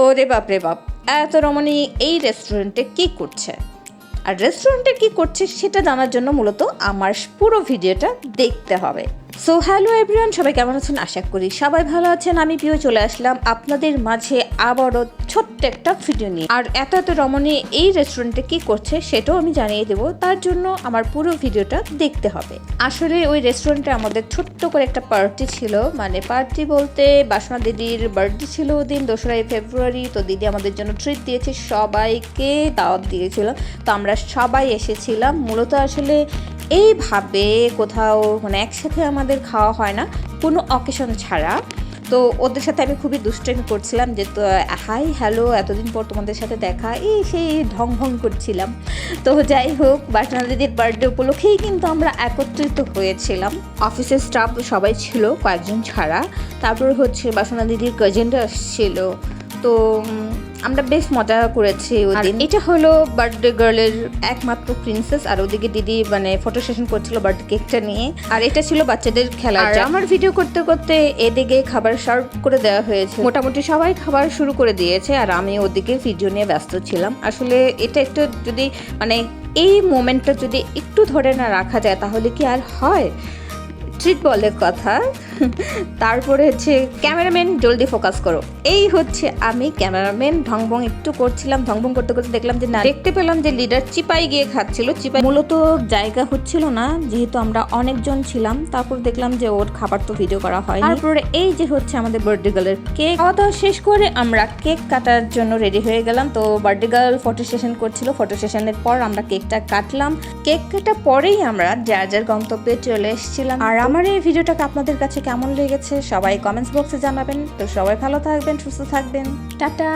ওরে বাপ রে বাপ, এত রমণী এই রেস্টুরেন্টে কি করছে? আর রেস্টুরেন্টে কি করছে সেটা জানার জন্য মূলত আমার পুরো ভিডিওটা দেখতে হবে। সো হ্যালো এভরিওয়ান, সবাই কেমন আছেন? আশা করি সবাই ভালো আছেন। আমি পিও চলে আসলাম আপনাদের মাঝে আবারও ছোট্ট একটা ভিডিও নিয়ে। আর এত রমণী এই রেস্টুরেন্টে কি করছে সেটাও আমি জানিয়ে দেবো, তার জন্য আমার পুরো ভিডিওটা দেখতে হবে। আসলে ওই রেস্টুরেন্টে আমাদের ছোট্ট করে একটা পার্টি ছিল, মানে পার্টি বলতে বাসনা দিদির বার্থডে ছিল ওদিন 2রা ফেব্রুয়ারি। তো দিদি আমাদের জন্য ট্রিট দিয়েছে, সবাইকে দাওয়াত দিয়েছিল। তো আমরা সবাই এসেছিলাম। মূলত আসলে এইভাবে কোথাও মানে একসাথে আমাদের খাওয়া হয় না কোনো অকেশন ছাড়া। তো ওদের সাথে আমি খুবই দুষ্টামি করছিলাম যে তো হাই হ্যালো, এতদিন পর তোমাদের সাথে দেখা, এই সেই ঢং ঢং করছিলাম। তো যাই হোক, বাসনা দিদির বার্থডে উপলক্ষেই কিন্তু আমরা একত্রিত হয়েছিলাম। অফিসের স্টাফ সবাই ছিল কয়েকজন ছাড়া। তারপর হচ্ছে বাসনা দিদির কাজিনরা আসছিল। তো আমরা বেশ মজা করেছি ওদিন। এটা হলো বার্থডে গার্লের একমাত্র প্রিন্সেস, আর ওদিকে দিদি মানে ফটো সেশন করছিল বার্থডে কেকটা নিয়ে। আর এটা ছিল বাচ্চাদের খেলা। আর আমার ভিডিও করতে করতে এদিকে খাবার সার্ভ করে দেওয়া হয়েছে, মোটামুটি সবাই খাবার শুরু করে দিয়েছে, আর আমি ওদিকে ভিডিও নিয়ে ব্যস্ত ছিলাম। আসলে এটা একটু যদি মানে এই মোমেন্টটা যদি একটু ধরে না রাখা যায় তাহলে কি আর হয়? ট্রিট বলে কথা। তারপরে হচ্ছে ক্যামেরাম্যান জলদি ফোকাস করো, এই হচ্ছে আমি ক্যামেরাম্যান। ঢংবং একটু করছিলাম, ঢংবং করতে করতে দেখলাম যে না, দেখতে পেলাম যে লিডার চিপাই গিয়ে খাচ্ছিল। চিপাই মূলত জায়গা হচ্ছিল না যেহেতু আমরা অনেকজন ছিলাম। তারপর দেখলাম যে ওর খাবার তো ভিডিও করা হয়। তারপরে এই যে হচ্ছে আমাদের বার্থডে গার্লের কেক। খাওয়া দাওয়া শেষ করে আমরা কেক কাটার জন্য রেডি হয়ে গেলাম। তো বার্থডে গার্ল ফটো সেশন করছিল, ফটো সেশনের পর আমরা কেকটা কাটলাম। কেক কাটা পরেই আমরা যার যার গন্তব্যে চলে এসেছিলাম। আর আমার এই ভিডিওটাকে আপনাদের কাছে কেমন লেগেছে সবাই কমেন্টস বক্সে জানাবেন। তো সবাই ভালো থাকবেন, সুস্থ থাকবেন, টাটা।